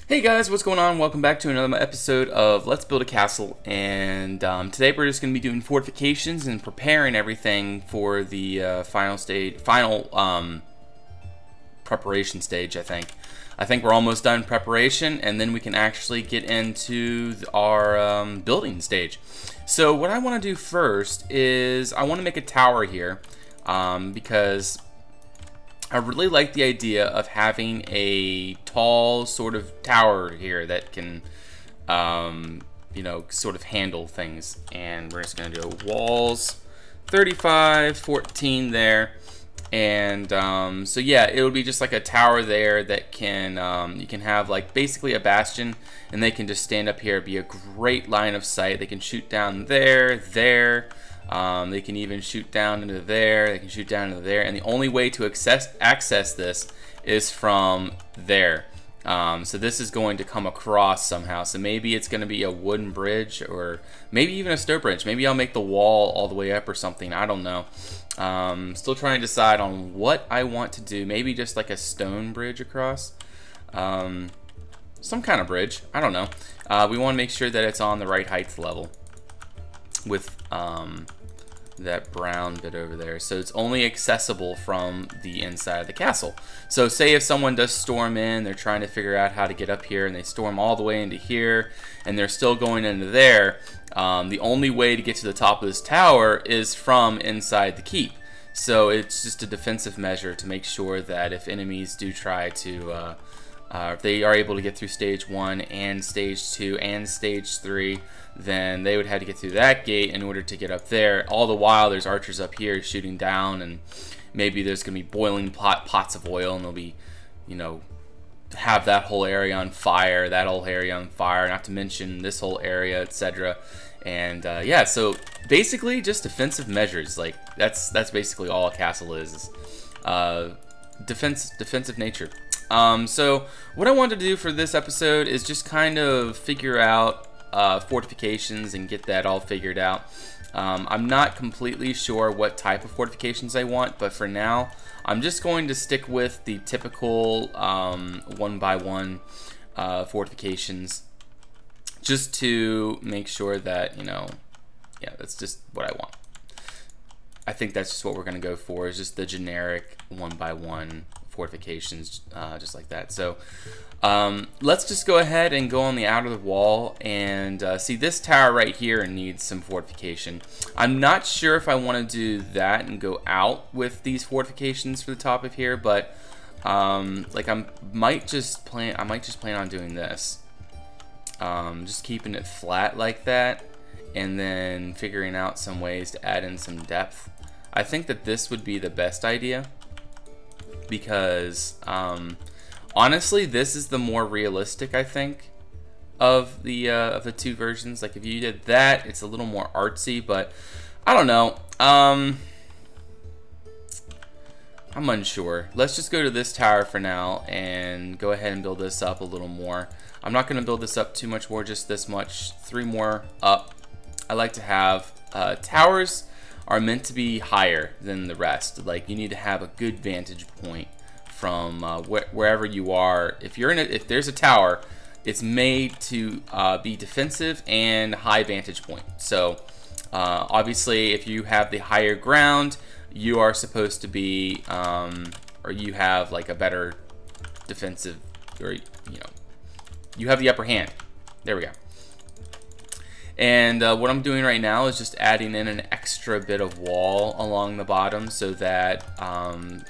Hey guys, what's going on? Welcome back to another episode of Let's Build a Castle, and today we're just going to be doing fortifications and preparing everything for the final preparation stage. I think we're almost done preparation, and then we can actually get into our building stage. So what I want to do first is I want to make a tower here because I really like the idea of having a tall sort of tower here that can, you know, sort of handle things. And we're just going to do walls 35, 14 there. And so yeah, it'll be just like a tower there that can, you can have like basically a bastion, and they can just stand up here. It'd be a great line of sight. They can shoot down there, there. They can even shoot down into there. They can shoot down into there, and the only way to access this is from there. So this is going to come across somehow. So maybe it's going to be a wooden bridge, or maybe even a stone bridge. Maybe I'll make the wall all the way up or something. I don't know. Still trying to decide on what I want to do. Maybe just like a stone bridge across. Some kind of bridge. I don't know. We want to make sure that it's on the right height level with that brown bit over there, so it's only accessible from the inside of the castle. So say if someone does storm in, they're trying to figure out how to get up here, and they storm all the way into here, and they're still going into there, the only way to get to the top of this tower is from inside the keep. So it's just a defensive measure to make sure that if enemies do try to if they are able to get through stage 1 and stage 2 and stage 3, then they would have to get through that gate in order to get up there. All the while there's archers up here shooting down, and maybe there's going to be boiling pots of oil, and they'll be, you know, have that whole area on fire, not to mention this whole area, etc. And yeah, so basically just defensive measures. Like that's basically all a castle is defensive nature. So what I wanted to do for this episode is just kind of figure out fortifications and get that all figured out. I'm not completely sure what type of fortifications I want, but for now I'm just going to stick with the typical 1x1 fortifications, just to make sure that, you know, yeah, that's just what I want. I think that's just what we're going to go for, is just the generic 1x1 fortifications, just like that. So let's just go ahead and go on the outer wall, and see, this tower right here needs some fortification. I'm not sure if I want to do that and go out with these fortifications for the top of here, but like I might just plan on doing this, just keeping it flat like that, and then figuring out some ways to add in some depth. I think that this would be the best idea, because honestly, this is the more realistic, I think, of the two versions. Like if you did that, it's a little more artsy, but I don't know. I'm unsure. Let's just go to this tower for now and go ahead and build this up a little more. I'm not going to build this up too much more, just this much. 3 more up. I like to have towers are meant to be higher than the rest. Like you need to have a good vantage point from wherever you are. If there's a tower, it's made to be defensive and high vantage point. So obviously, if you have the higher ground, you are supposed to be, or you have like a better defensive, or you know, you have the upper hand. There we go. And what I'm doing right now is just adding in an extra bit of wall along the bottom, so that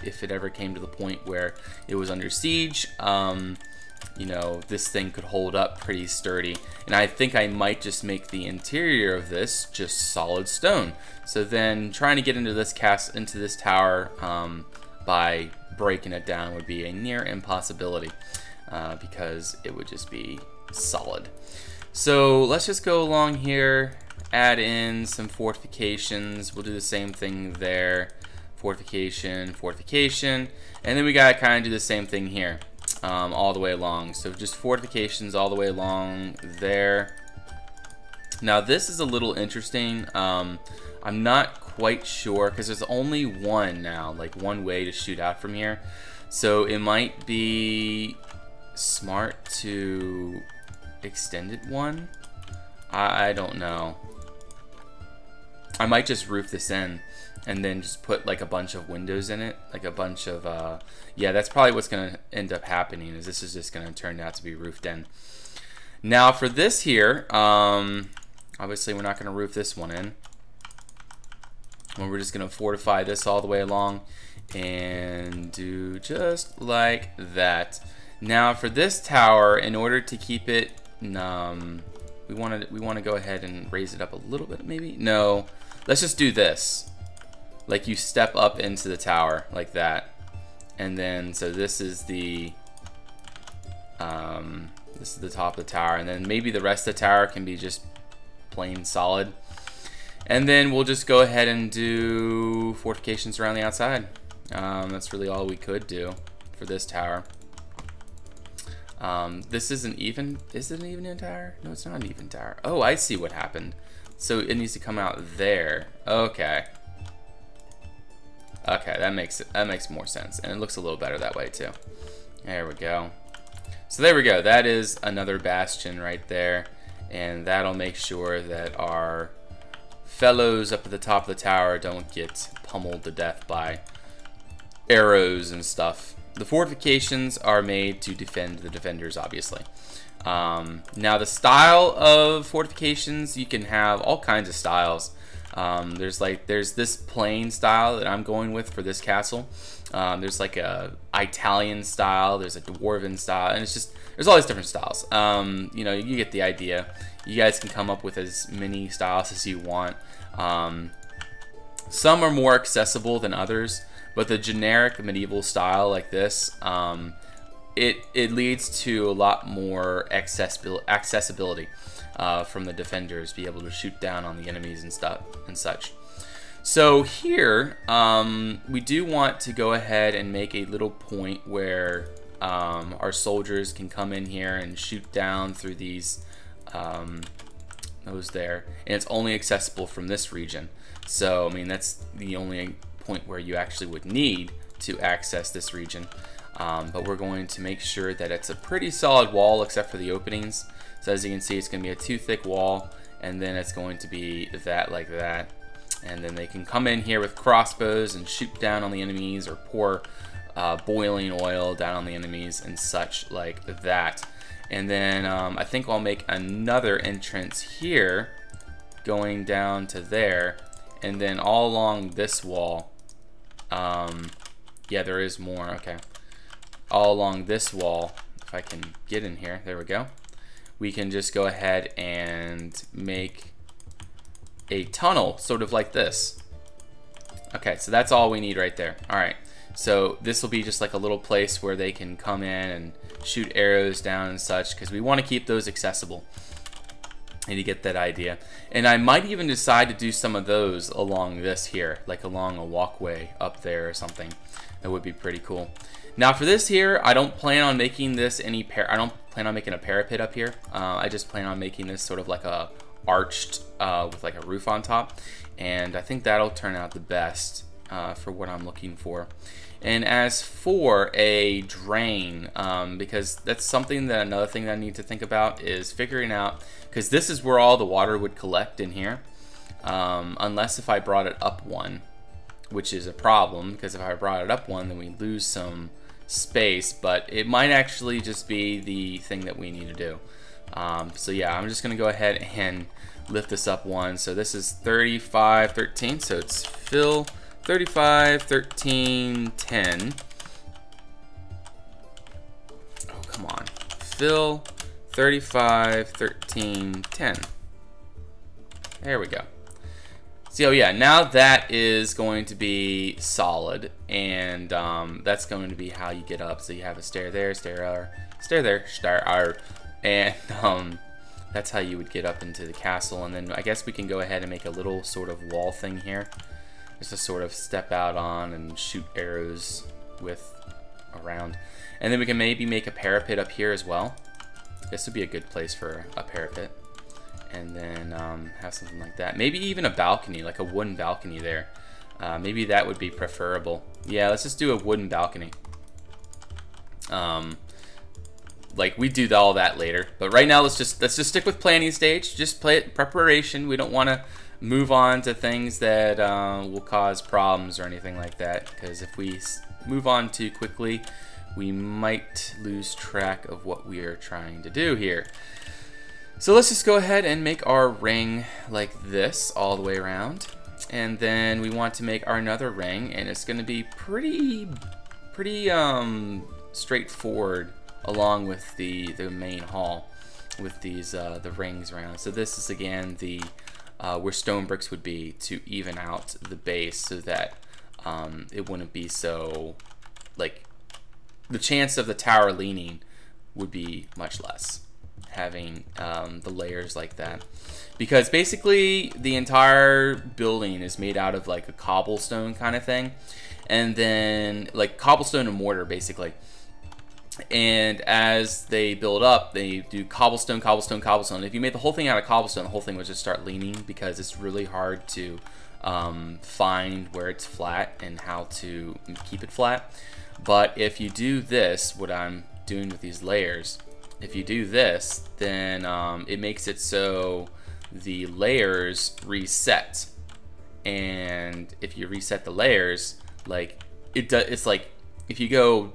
if it ever came to the point where it was under siege, you know, this thing could hold up pretty sturdy. And I think I might just make the interior of this just solid stone. So then trying to get into this tower by breaking it down would be a near impossibility, because it would just be solid. So let's just go along here, add in some fortifications. We'll do the same thing there. Fortification, fortification. And then we gotta kind of do the same thing here, all the way along. So just fortifications all the way along there. Now this is a little interesting. I'm not quite sure, because there's only one now, like one way to shoot out from here. So it might be smart to extend it one? I don't know. I might just roof this in and then just put like a bunch of windows in it, like a bunch of yeah, that's probably what's gonna end up happening, is this is just gonna turn out to be roofed in. Now for this here, obviously we're not gonna roof this one in. We're just gonna fortify this all the way along and do just like that. Now for this tower, in order to keep it, we want to go ahead and raise it up a little bit, maybe. No, let's just do this. Like you step up into the tower like that, and then so this is the top of the tower, and then maybe the rest of the tower can be just plain solid. And then we'll just go ahead and do fortifications around the outside. That's really all we could do for this tower. This isn't even, is it an even tower? No, it's not an even tower. Oh, I see what happened. So it needs to come out there. Okay. Okay, that makes more sense, and it looks a little better that way too. There we go. So there we go. That is another bastion right there, and that'll make sure that our fellows up at the top of the tower don't get pummeled to death by arrows and stuff. The fortifications are made to defend the defenders, obviously. Now the style of fortifications, you can have all kinds of styles. There's this plain style that I'm going with for this castle. There's like a Italian style, there's a dwarven style, and it's just, there's all these different styles. You know, you get the idea. You guys can come up with as many styles as you want. Some are more accessible than others, but the generic medieval style like this, it leads to a lot more accessibility from the defenders, be able to shoot down on the enemies and stuff and such. So here, we do want to go ahead and make a little point where our soldiers can come in here and shoot down through these those there, and it's only accessible from this region. So I mean, that's the only point where you actually would need to access this region. But we're going to make sure that it's a pretty solid wall except for the openings. So as you can see, it's going to be a 2 thick wall, and then it's going to be that like that. And then they can come in here with crossbows and shoot down on the enemies, or pour boiling oil down on the enemies and such like that. And then I think I'll make another entrance here going down to there, and then all along this wall. Yeah, there is more. Okay. All along this wall, if I can get in here, there we go. We can just go ahead and make a tunnel, sort of like this. Okay, so that's all we need right there. All right, so this will be just like a little place where they can come in and shoot arrows down and such, because we want to keep those accessible. And you get that idea. And I might even decide to do some of those along this here, like along a walkway up there or something. That would be pretty cool. Now for this here, I don't plan on making this I don't plan on making a parapet up here. I just plan on making this sort of like a arched with like a roof on top, and I think that'll turn out the best for what I'm looking for. And as for a drain, because that's something that another thing that I need to think about is figuring out, because this is where all the water would collect in here, unless if I brought it up one, which is a problem, because if I brought it up one, then we lose some space, but it might actually just be the thing that we need to do. So yeah, I'm just gonna go ahead and lift this up one. So this is 35, 13, so it's fill 35, 13, 10. Oh, come on. Fill 35, 13, 10. There we go. So yeah, now that is going to be solid, and that's going to be how you get up. So you have a stair there, stair there, stair, and that's how you would get up into the castle. And then I guess we can go ahead and make a little sort of wall thing here, just to sort of step out on and shoot arrows with around. And then we can maybe make a parapet up here as well. This would be a good place for a parapet. And then have something like that. Maybe even a balcony, like a wooden balcony there. Maybe that would be preferable. Yeah, let's just do a wooden balcony. like we do all that later. But right now, let's just stick with planning stage. Just play it preparation. We don't want to move on to things that will cause problems or anything like that, because if we move on too quickly, we might lose track of what we are trying to do here. So let's just go ahead and make our ring like this all the way around, and then we want to make our another ring, and it's going to be pretty straightforward along with the main hall with these the rings around. So this is again the where stone bricks would be to even out the base, so that it wouldn't be so, like, the chance of the tower leaning would be much less having the layers like that, because basically the entire building is made out of like a cobblestone kind of thing, and then like cobblestone and mortar basically. And as they build up, they do cobblestone, cobblestone, cobblestone. If you made the whole thing out of cobblestone, the whole thing would just start leaning, because it's really hard to find where it's flat and how to keep it flat. But if you do this, what I'm doing with these layers, if you do this, then it makes it so the layers reset. And if you reset the layers, like it's like if you go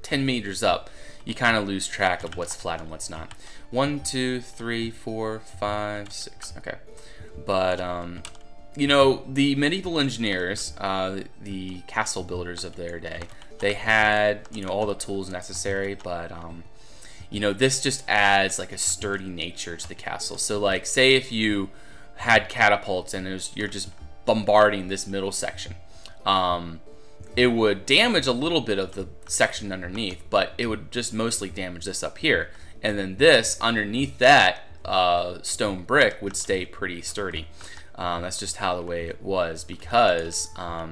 10 meters up, you kind of lose track of what's flat and what's not. 1, 2, 3, 4, 5, 6. Okay, but you know, the medieval engineers, the castle builders of their day, they had, you know, all the tools necessary, but you know, this just adds like a sturdy nature to the castle. So like, say if you had catapults and you're just bombarding this middle section, it would damage a little bit of the section underneath, but it would just mostly damage this up here. And then this underneath that stone brick would stay pretty sturdy. That's just how the way it was, because what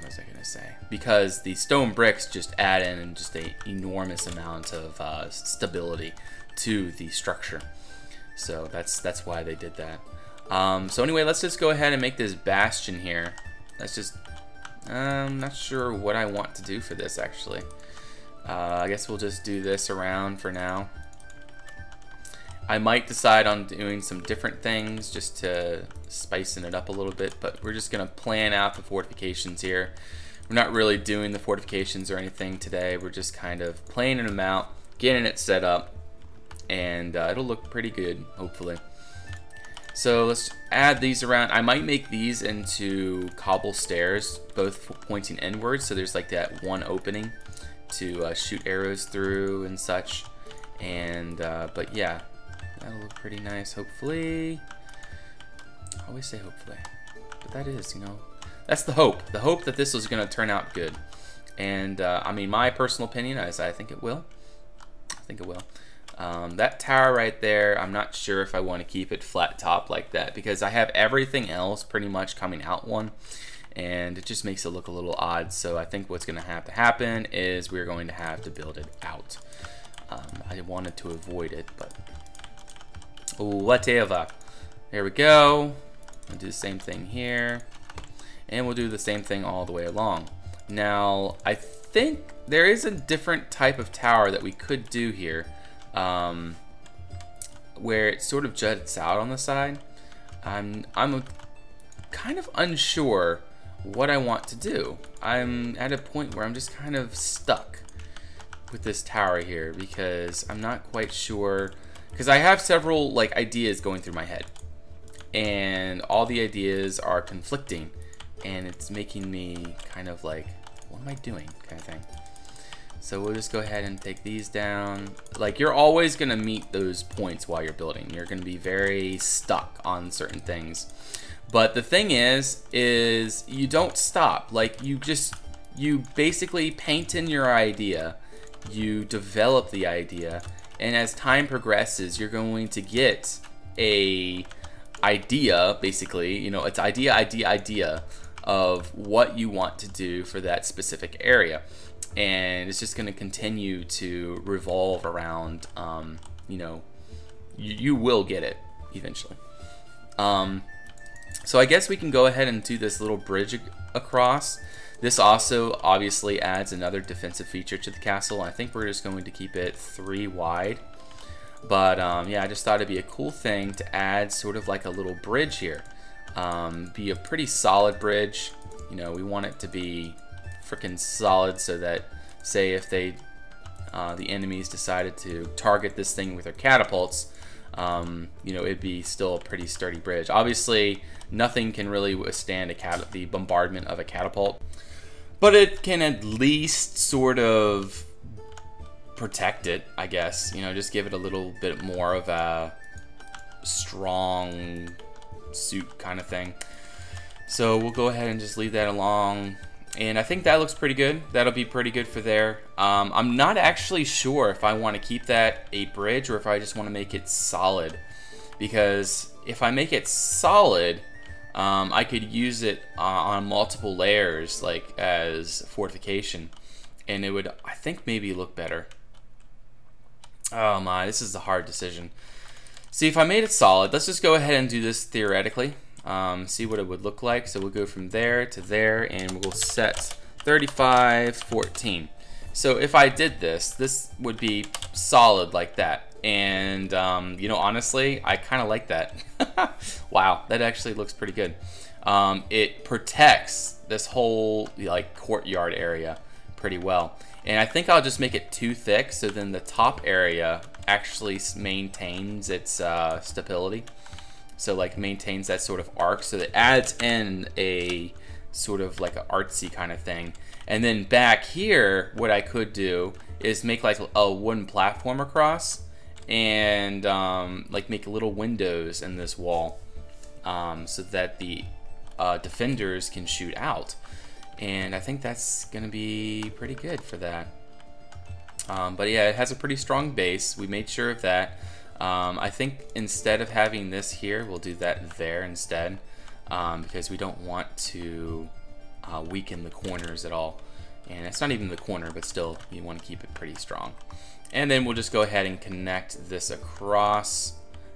was I gonna say? Because the stone bricks just add in just an enormous amount of stability to the structure. So that's why they did that. So anyway, let's just go ahead and make this bastion here. Let's just, I'm not sure what I want to do for this actually. I guess we'll just do this around for now. I might decide on doing some different things just to spicing it up a little bit, but we're just gonna plan out the fortifications here. We're not really doing the fortifications or anything today. We're just kind of planning them out, getting it set up, and it'll look pretty good, hopefully. So let's add these around. I might make these into cobble stairs, both pointing inwards, so there's like that one opening to shoot arrows through and such. And but yeah, that'll look pretty nice, hopefully. I always say hopefully, but that is, you know, that's the hope that this is going to turn out good. And I mean, my personal opinion is I think it will. That tower right there, I'm not sure if I want to keep it flat top like that, because I have everything else pretty much coming out one, and it just makes it look a little odd. So I think what's going to have to happen is we're going to have to build it out. I wanted to avoid it, but whatever. There we go. I'll do the same thing here, and we'll do the same thing all the way along. Now I think there is a different type of tower that we could do here, where it sort of juts out on the side. I'm kind of unsure what I want to do. I'm at a point where I'm just kind of stuck with this tower here, because I'm not quite sure, because I have several like ideas going through my head, and all the ideas are conflicting, and it's making me kind of like, what am I doing, kind of thing. So we'll just go ahead and take these down. Like, you're always gonna meet those points while you're building. You're gonna be very stuck on certain things. But the thing is you don't stop. Like, you basically paint in your idea, you develop the idea, and as time progresses, you're going to get a idea, basically, you know, it's idea of what you want to do for that specific area. And it's just going to continue to revolve around, you know, you will get it eventually. So I guess we can go ahead and do this little bridge across. This also obviously adds another defensive feature to the castle. I think we're just going to keep it 3 wide. But yeah, I just thought it'd be a cool thing to add sort of like a little bridge here. Be a pretty solid bridge. You know, we want it to be freaking solid so that, say, if they the enemies decided to target this thing with their catapults, you know, it'd be still a pretty sturdy bridge. Obviously, nothing can really withstand the bombardment of a catapult, but it can at least sort of protect it, I guess. You know, just give it a little bit more of a strong suit kind of thing. So we'll go ahead and just leave that along. And I think that looks pretty good. That'll be pretty good for there. I'm not actually sure if I want to keep that a bridge or if I just want to make it solid. Because if I make it solid, I could use it on multiple layers, like as fortification. And it would, I think, maybe look better. Oh my, this is a hard decision. See, if I made it solid, let's just go ahead and do this theoretically. See what it would look like. So we'll go from there to there, and we'll set 35, 14. So if I did this, this would be solid like that. And you know, honestly, I kind of like that. Wow, that actually looks pretty good. It protects this whole like courtyard area pretty well. And I think I'll just make it too thick, so then the top area actually maintains its stability. So like maintains that sort of arc, so that adds in a sort of like an artsy kind of thing. And then back here, what I could do is make like a wooden platform across, and like make little windows in this wall, so that the defenders can shoot out. And I think that's gonna be pretty good for that. But yeah, it has a pretty strong base. We made sure of that. I think instead of having this here, we'll do that there instead, because we don't want to weaken the corners at all. And it's not even the corner, but still, you want to keep it pretty strong. And then we'll just go ahead and connect this across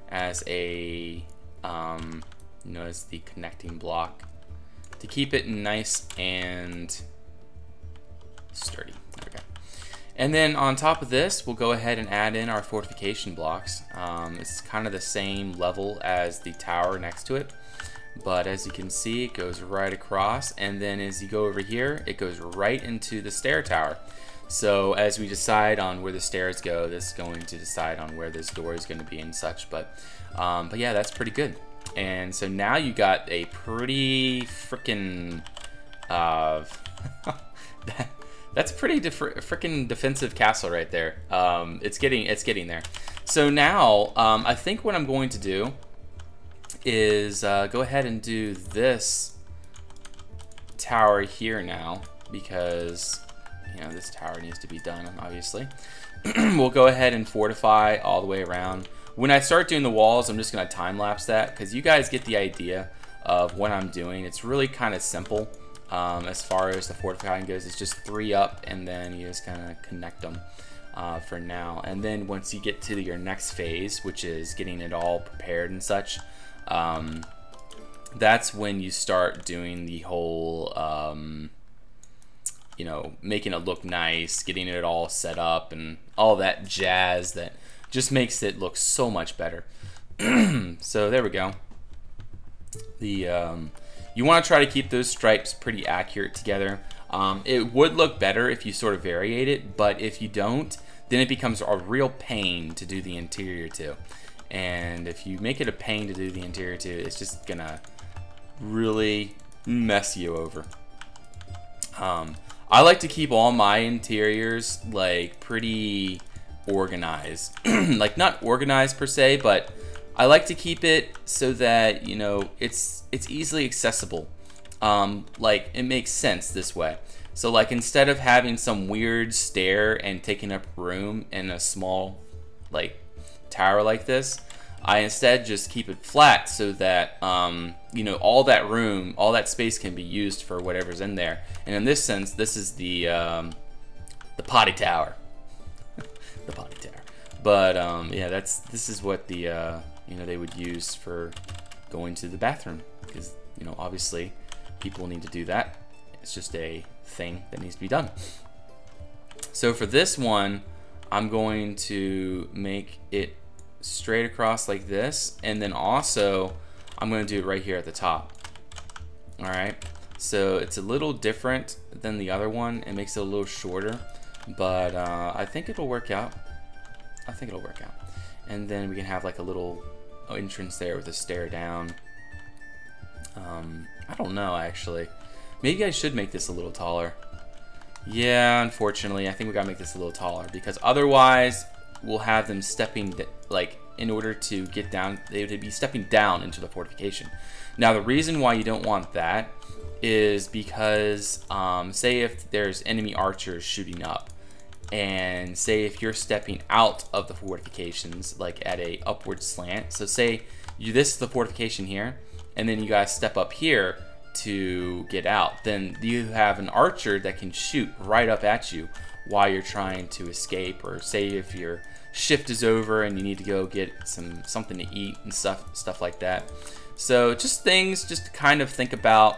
as a, as the connecting block to keep it nice and sturdy. Okay. And then on top of this, we'll go ahead and add in our fortification blocks. It's kind of the same level as the tower next to it, but as you can see, it goes right across, and then as you go over here, it goes right into the stair tower. So as we decide on where the stairs go, this is going to decide on where this door is going to be and such. But yeah, that's pretty good. And so now you got a pretty freaking that's pretty freaking defensive castle right there. It's getting there. So now I think what I'm going to do is go ahead and do this tower here now, because you know this tower needs to be done, obviously. We'll go ahead and fortify all the way around. When I start doing the walls, I'm just gonna time lapse that, because you guys get the idea of what I'm doing. It's really kind of simple. As far as the fortifying goes, it's just 3 up, and then you just kind of connect them for now. And then once you get to your next phase, which is getting it all prepared and such, that's when you start doing the whole, you know, making it look nice, getting it all set up, and all that jazz that just makes it look so much better. So there we go. You want to try to keep those stripes pretty accurate together. It would look better if you sort of variate it, but if you don't, then it becomes a real pain to do the interior too. And if you make it a pain to do the interior too, it's just gonna really mess you over. I like to keep all my interiors like pretty organized. Like not organized per se, but I like to keep it so that, you know, it's easily accessible. Like it makes sense this way. So like instead of having some weird stair and taking up room in a small like tower like this, I instead just keep it flat so that you know, all that room, all that space can be used for whatever's in there. And in this sense, this is the potty tower. The potty tower. But yeah, this is what the you know, they would use for going to the bathroom, because you know, obviously people need to do that. It's just a thing that needs to be done. So for this one, I'm going to make it straight across like this, and then also I'm going to do it right here at the top. All right, so it's a little different than the other one. It makes it a little shorter, but I think it'll work out. I think it'll work out. And then we can have like a little entrance there with a stair down. I don't know, actually. Maybe I should make this a little taller. Yeah, unfortunately, I think we gotta make this a little taller, because otherwise we'll have them stepping, like, in order to get down, they would be stepping down into the fortification. Now, the reason why you don't want that is because, say if there's enemy archers shooting up, and say if you're stepping out of the fortifications, like at a upward slant, so say this is the fortification here, and then you guys step up here to get out, then you have an archer that can shoot right up at you while you're trying to escape, or say if your shift is over and you need to go get something to eat and stuff like that. So just things just to kind of think about.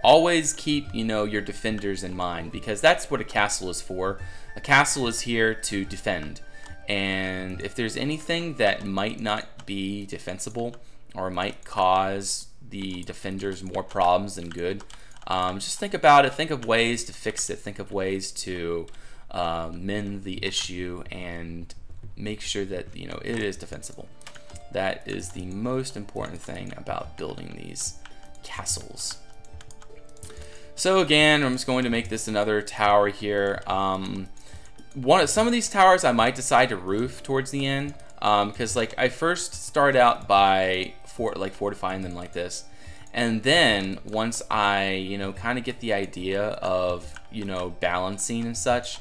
Always keep, you know, your defenders in mind, because that's what a castle is for. A castle is here to defend, and if there's anything that might not be defensible or might cause the defenders more problems than good, just think about it. Think of ways to fix it. Think of ways to mend the issue and make sure that, you know, it is defensible. That is the most important thing about building these castles. So again, I'm just going to make this another tower here. Some of these towers I might decide to roof towards the end, because like I first start out by fortifying them like this, and then once I, you know, kind of get the idea of, you know, balancing and such,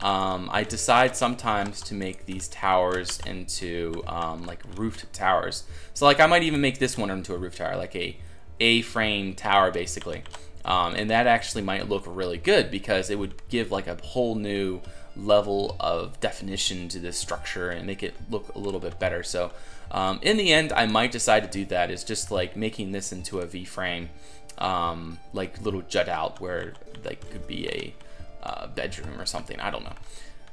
I decide sometimes to make these towers into like roofed towers. So like I might even make this one into a roof tower, like a A-frame tower basically. And that actually might look really good, because it would give like a whole new level of definition to this structure and make it look a little bit better. So in the end, I might decide to do that, is just like making this into a V-frame, like little jut out where like could be a bedroom or something. I don't know.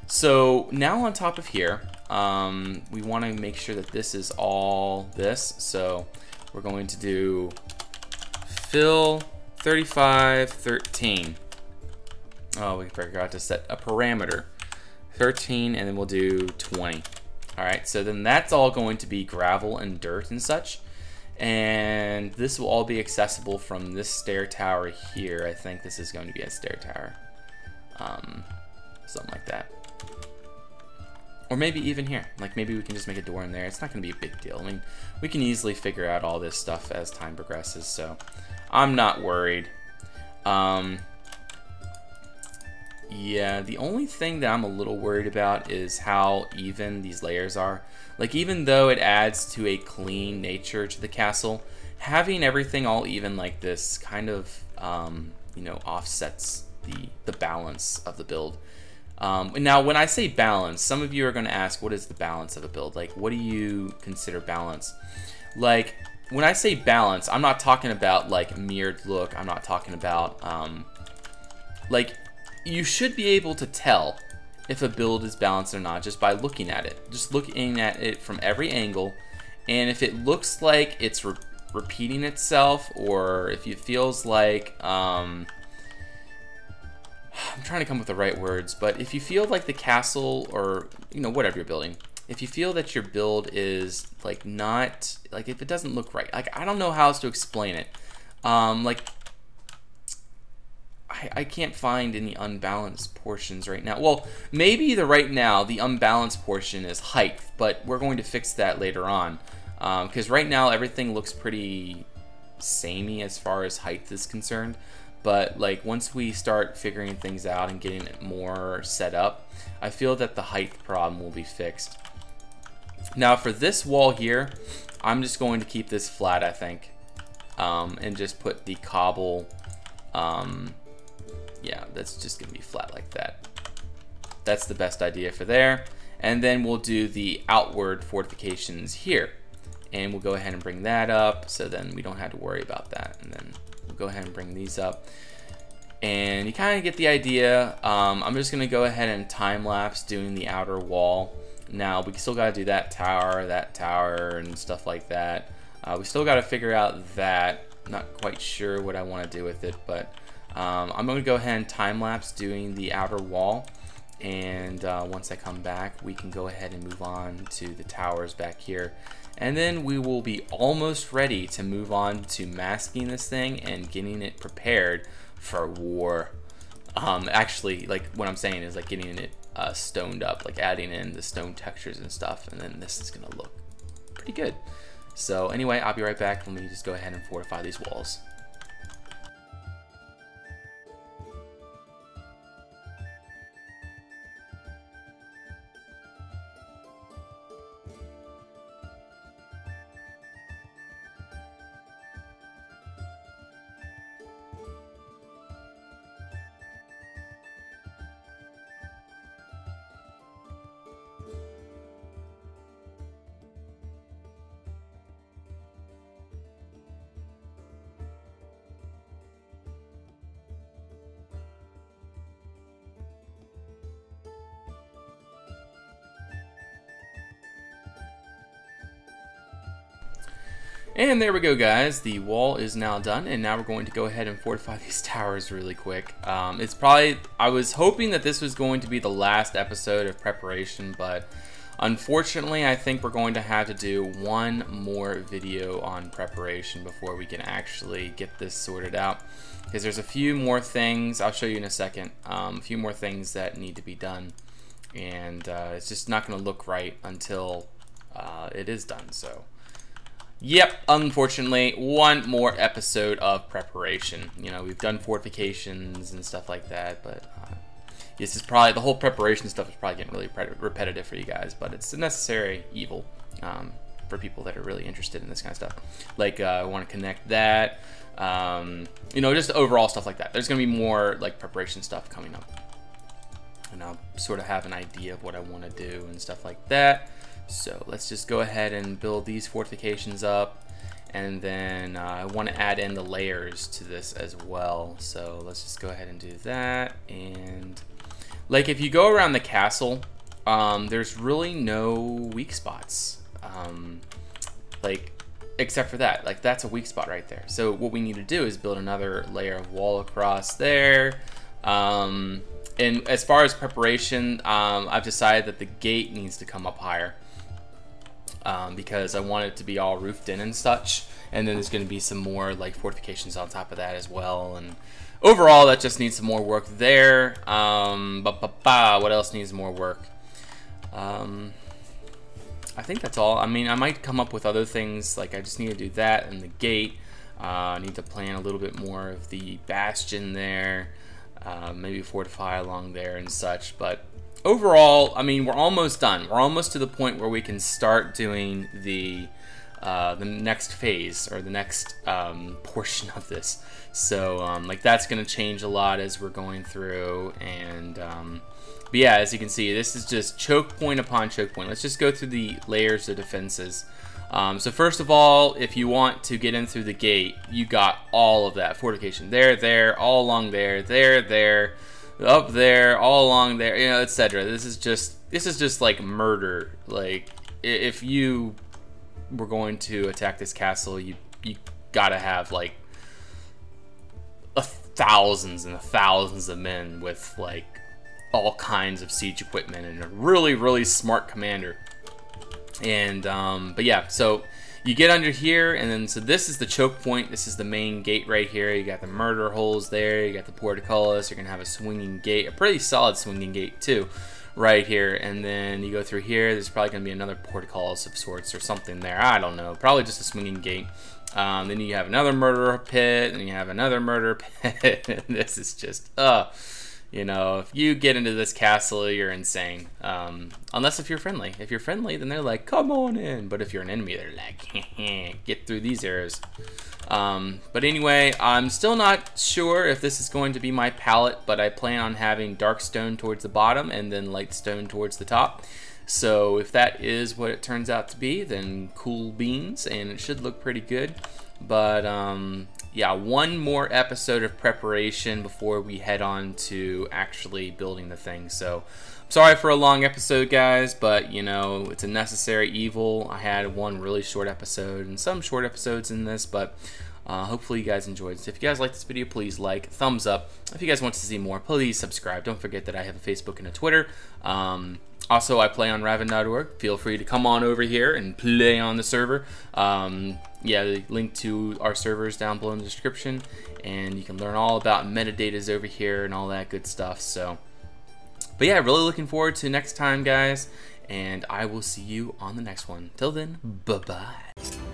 So now on top of here, we want to make sure that this is all this. So we're going to do fill 35, 13. Oh, we forgot to set a parameter. 13, and then we'll do 20. All right, so then that's all going to be gravel and dirt and such. And this will all be accessible from this stair tower here. I think this is going to be a stair tower. Something like that. Or maybe even here. Like maybe we can just make a door in there. It's not going to be a big deal. I mean, we can easily figure out all this stuff as time progresses, so I'm not worried. Yeah, the only thing that I'm a little worried about is how even these layers are. Like, even though it adds to a clean nature to the castle, having everything all even like this kind of, you know, offsets the balance of the build. Now, when I say balance, some of you are going to ask, what is the balance of a build? Like, what do you consider balance? Like, when I say balance, I'm not talking about, like, mirrored look. I'm not talking about, like, you should be able to tell if a build is balanced or not just by looking at it. Just looking at it from every angle, and if it looks like it's repeating itself, or if it feels like, I'm trying to come up with the right words, but if you feel like the castle, or, you know, whatever you're building, if you feel that your build is, like, not, like, if it doesn't look right, like, I don't know how else to explain it. Like, I can't find any unbalanced portions right now. Well, maybe right now the unbalanced portion is height, but we're going to fix that later on. Because right now everything looks pretty samey as far as height is concerned. But like once we start figuring things out and getting it more set up, I feel that the height problem will be fixed. Now for this wall here, I'm just going to keep this flat, I think. And just put the cobble, yeah, that's just gonna be flat like that. That's the best idea for there. And then we'll do the outward fortifications here. And we'll go ahead and bring that up, so then we don't have to worry about that. And then we'll go ahead and bring these up. And you kind of get the idea. I'm just gonna go ahead and time lapse doing the outer wall. Now we still got to do that tower, and stuff like that. We still got to figure out that. Not quite sure what I want to do with it, but I'm going to go ahead and time lapse doing the outer wall. And once I come back, we can go ahead and move on to the towers back here. And then we will be almost ready to move on to masking this thing and getting it prepared for war. Actually, like what I'm saying is like getting it stoned up, like adding in the stone textures and stuff, and then this is gonna look pretty good. So anyway, I'll be right back. Let me just go ahead and fortify these walls. And there we go, guys. The wall is now done, and now we're going to go ahead and fortify these towers really quick. It's probably, I was hoping that this was going to be the last episode of preparation, but unfortunately I think we're going to have to do one more video on preparation before we can actually get this sorted out, because there's a few more things, I'll show you in a second, a few more things that need to be done, and it's just not going to look right until it is done. So yep, unfortunately, one more episode of preparation. You know, we've done fortifications and stuff like that, but this is probably, the whole preparation stuff is probably getting really repetitive for you guys, but it's a necessary evil for people that are really interested in this kind of stuff. Like, I want to connect that, you know, just overall stuff like that. There's going to be more, like, preparation stuff coming up. And I'll sort of have an idea of what I want to do and stuff like that. So let's just go ahead and build these fortifications up, and then I want to add in the layers to this as well. So let's just go ahead and do that. And like, if you go around the castle, there's really no weak spots, like, except for that. Like, that's a weak spot right there. So what we need to do is build another layer of wall across there. And as far as preparation, I've decided that the gate needs to come up higher. Because I want it to be all roofed in and such, and then there's going to be some more like fortifications on top of that as well, and overall that just needs some more work there. What else needs more work? I think that's all. I mean, I might come up with other things, like I just need to do that and the gate. I need to plan a little bit more of the bastion there, maybe fortify along there and such, but overall, I mean, we're almost done. We're almost to the point where we can start doing the next phase, or the next portion of this. So, like, that's going to change a lot as we're going through. And, but yeah, as you can see, this is just choke point upon choke point. Let's just go through the layers of defenses. So first of all, if you want to get in through the gate, you got all of that fortification. There, all along there, up there, all along there, you know, etc. This is just like murder. Like, if you were going to attack this castle, you gotta have like thousands and thousands of men with like all kinds of siege equipment and a really smart commander. And but yeah, so you get under here, and then so this is the choke point. This is the main gate right here. You got the murder holes there. You got the portcullis. You're gonna have a swinging gate, a pretty solid swinging gate too, right here. And then you go through here. There's probably gonna be another portcullis of sorts or something there. I don't know. Probably just a swinging gate. Then you have another murder pit, and you have another murder pit. This is just you know, if you get into this castle, you're insane. Unless if you're friendly. If you're friendly, then they're like, come on in. But if you're an enemy, they're like, get through these arrows. But anyway, I'm still not sure if this is going to be my palette, but I plan on having dark stone towards the bottom and then light stone towards the top. So if that is what it turns out to be, then cool beans, and it should look pretty good. But yeah, one more episode of preparation before we head on to actually building the thing. So sorry for a long episode, guys, but you know, it's a necessary evil. I had one really short episode and some short episodes in this, but hopefully you guys enjoyed it. If you guys like this video, please like, thumbs up. If you guys want to see more, please subscribe. Don't forget that I have a Facebook and a Twitter. Also, I play on Raven.org. Feel free to come on over here and play on the server. Yeah, the link to our server is down below in the description, and you can learn all about metadatas over here and all that good stuff. So, but yeah, really looking forward to next time, guys, and I will see you on the next one. Till then, bye-bye.